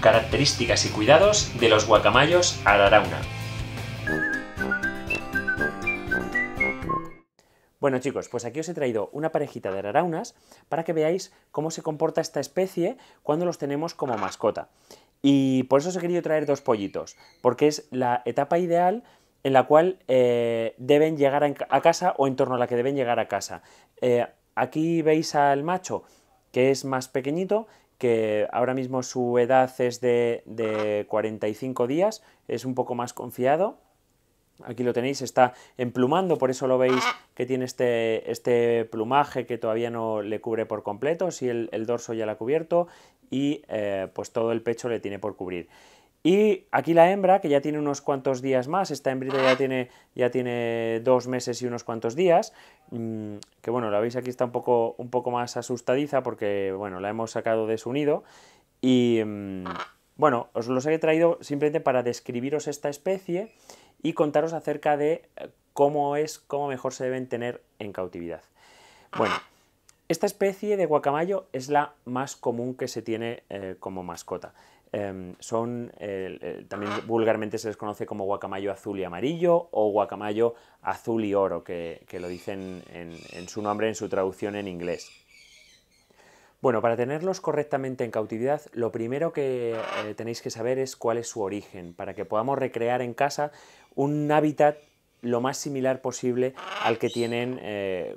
Características y cuidados de los guacamayos Ararauna. Bueno chicos, pues aquí os he traído una parejita de araraunas para que veáis cómo se comporta esta especie cuando los tenemos como mascota. Y por eso os he querido traer dos pollitos, porque es la etapa ideal en la cual deben llegar a casa o en torno a la que deben llegar a casa. Aquí veis al macho, que es más pequeñito, que ahora mismo su edad es de 45 días, es un poco más confiado. Aquí lo tenéis, está emplumando, por eso lo veis que tiene este plumaje que todavía no le cubre por completo, sí el dorso ya lo ha cubierto y pues todo el pecho le tiene por cubrir. Y aquí la hembra, que ya tiene unos cuantos días más, esta hembrita ya tiene 2 meses y unos cuantos días, que bueno, la veis aquí está un poco más asustadiza porque bueno, la hemos sacado de su nido y bueno, os los he traído simplemente para describiros esta especie y contaros acerca de cómo mejor se deben tener en cautividad. Bueno, esta especie de guacamayo es la más común que se tiene como mascota. También vulgarmente se les conoce como guacamayo azul y amarillo o guacamayo azul y oro, que lo dicen en su nombre, en su traducción en inglés. Bueno, para tenerlos correctamente en cautividad, lo primero que tenéis que saber es cuál es su origen, para que podamos recrear en casa un hábitat lo más similar posible al que tienen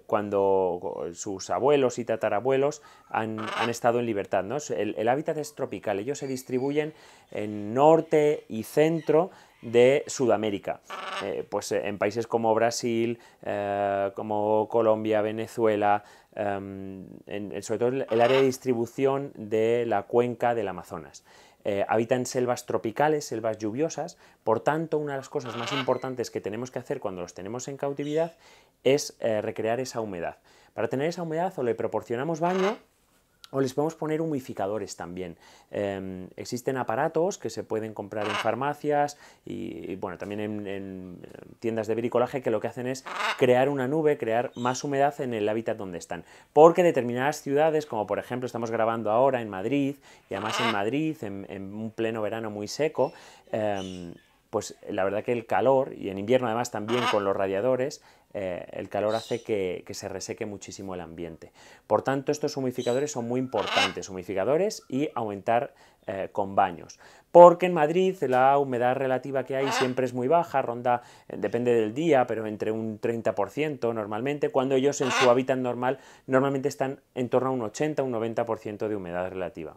cuando sus abuelos y tatarabuelos han estado en libertad, ¿no? El hábitat es tropical, ellos se distribuyen en norte y centro de Sudamérica, pues en países como Brasil, como Colombia, Venezuela, sobre todo el área de distribución de la cuenca del Amazonas. Habita en selvas tropicales, selvas lluviosas, por tanto una de las cosas más importantes que tenemos que hacer cuando los tenemos en cautividad es recrear esa humedad. Para tener esa humedad o le proporcionamos baño o les podemos poner humidificadores también. Existen aparatos que se pueden comprar en farmacias y bueno, también en tiendas de bricolaje que lo que hacen es crear una nube, crear más humedad en el hábitat donde están. Porque determinadas ciudades, como por ejemplo estamos grabando ahora en Madrid, y además en Madrid, en un pleno verano muy seco, pues la verdad que el calor, y en invierno además también con los radiadores, el calor hace que se reseque muchísimo el ambiente. Por tanto, estos humidificadores son muy importantes, humidificadores y aumentar con baños. Porque en Madrid la humedad relativa que hay siempre es muy baja, ronda, depende del día, pero entre un 30% normalmente, cuando ellos en su hábitat normal normalmente están en torno a un 80, un 90% de humedad relativa.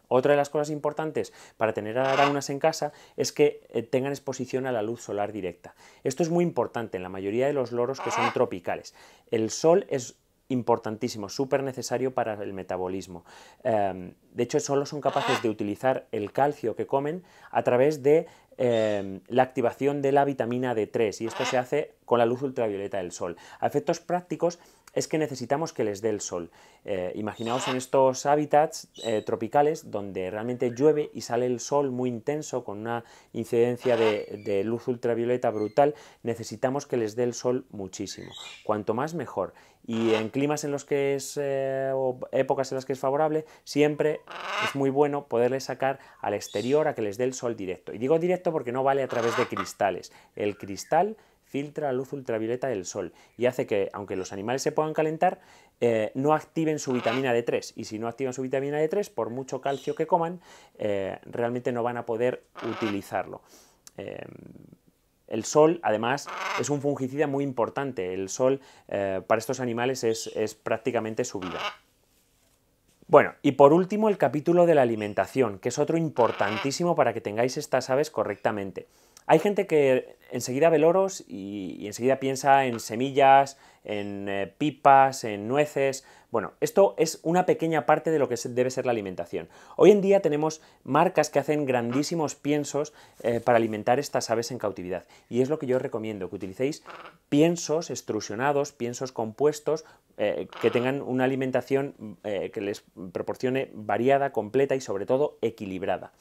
Otra de las cosas importantes para tener araraunas en casa es que tengan exposición a la luz solar directa. Esto es muy importante en la mayoría de los loros que son tropicales. El sol es importantísimo, súper necesario para el metabolismo. De hecho, solo son capaces de utilizar el calcio que comen a través de la activación de la vitamina D3 y esto se hace con la luz ultravioleta del sol. A efectos prácticos es que necesitamos que les dé el sol. Imaginaos en estos hábitats tropicales donde realmente llueve y sale el sol muy intenso con una incidencia de luz ultravioleta brutal, necesitamos que les dé el sol muchísimo. Cuanto más mejor. Y en climas en los que o épocas en las que es favorable, siempre es muy bueno poderles sacar al exterior a que les dé el sol directo. Y digo directo porque no vale a través de cristales. El cristal filtra la luz ultravioleta del sol y hace que, aunque los animales se puedan calentar, no activen su vitamina D3. Y si no activan su vitamina D3, por mucho calcio que coman, realmente no van a poder utilizarlo. El sol, además, es un fungicida muy importante. El sol, para estos animales, es prácticamente su vida. Bueno, y por último el capítulo de la alimentación, que es otro importantísimo para que tengáis estas aves correctamente. Hay gente que enseguida ve loros y enseguida piensa en semillas, en pipas, en nueces. Bueno, esto es una pequeña parte de lo que debe ser la alimentación. Hoy en día tenemos marcas que hacen grandísimos piensos para alimentar estas aves en cautividad. Y es lo que yo os recomiendo, que utilicéis piensos extrusionados, piensos compuestos, que tengan una alimentación que les proporcione variada, completa y sobre todo equilibrada.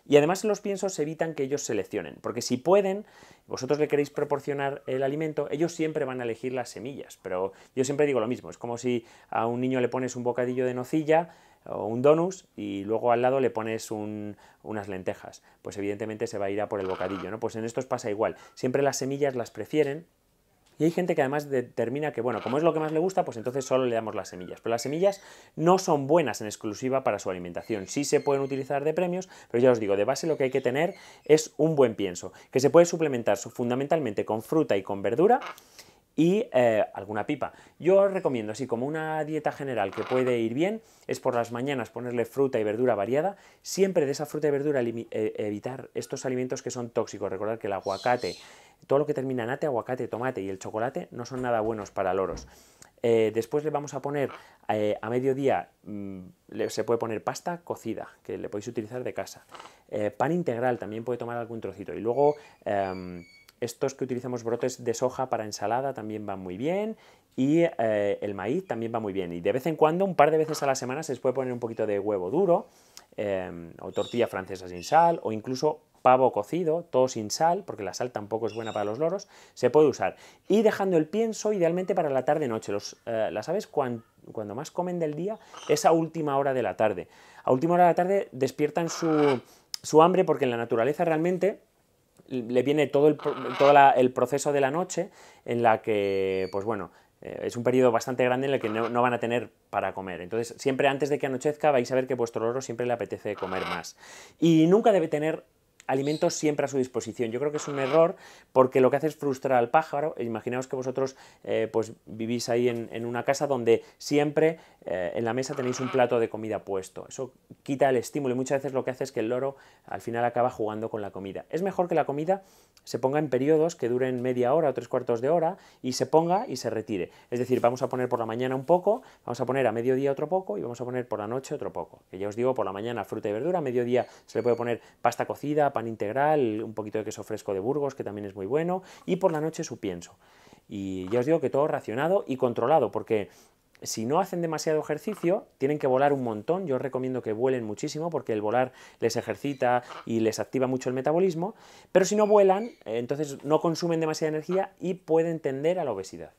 Y además en los piensos evitan que ellos seleccionen, porque si pueden, vosotros le queréis proporcionar el alimento, ellos siempre van a elegir las semillas, pero yo siempre digo lo mismo, es como si a un niño le pones un bocadillo de nocilla, o un donus y luego al lado le pones unas lentejas, pues evidentemente se va a ir a por el bocadillo, ¿no? Pues en estos pasa igual, siempre las semillas las prefieren. Y hay gente que además determina que, bueno, como es lo que más le gusta, pues entonces solo le damos las semillas. Pero las semillas no son buenas en exclusiva para su alimentación. Sí se pueden utilizar de premios, pero ya os digo, de base lo que hay que tener es un buen pienso, que se puede suplementar fundamentalmente con fruta y con verdura y alguna pipa. Yo os recomiendo, así como una dieta general que puede ir bien, es por las mañanas ponerle fruta y verdura variada, siempre de esa fruta y verdura evitar estos alimentos que son tóxicos. Recordad que el aguacate, todo lo que termina en ate, aguacate, tomate y el chocolate no son nada buenos para loros. Después le vamos a poner a mediodía, se puede poner pasta cocida, que le podéis utilizar de casa. Pan integral, también puede tomar algún trocito. Y luego estos que utilizamos brotes de soja para ensalada también van muy bien. Y el maíz también va muy bien. Y de vez en cuando, un par de veces a la semana, se les puede poner un poquito de huevo duro, o tortilla francesa sin sal, o incluso pavo cocido, todo sin sal, porque la sal tampoco es buena para los loros, se puede usar. Y dejando el pienso idealmente para la tarde-noche. Las aves cuando más comen del día es a última hora de la tarde. A última hora de la tarde despiertan su hambre porque en la naturaleza realmente le viene todo el proceso de la noche en la que, pues bueno, es un periodo bastante grande en el que no van a tener para comer. Entonces, siempre antes de que anochezca vais a ver que a vuestro loro siempre le apetece comer más. Y nunca debe tener alimentos siempre a su disposición. Yo creo que es un error porque lo que hace es frustrar al pájaro. Imaginaos que vosotros pues vivís ahí en una casa donde siempre en la mesa tenéis un plato de comida puesto. Eso quita el estímulo y muchas veces lo que hace es que el loro al final acaba jugando con la comida. Es mejor que la comida se ponga en periodos que duren media hora o 3/4 de hora y se ponga y se retire. Es decir, vamos a poner por la mañana un poco, vamos a poner a mediodía otro poco y vamos a poner por la noche otro poco. Que ya os digo, por la mañana fruta y verdura, a mediodía se le puede poner pasta cocida, pan integral, un poquito de queso fresco de Burgos, que también es muy bueno, y por la noche su pienso. Y ya os digo que todo racionado y controlado, porque si no hacen demasiado ejercicio, tienen que volar un montón. Yo os recomiendo que vuelen muchísimo porque el volar les ejercita y les activa mucho el metabolismo, pero si no vuelan, entonces no consumen demasiada energía y pueden tender a la obesidad.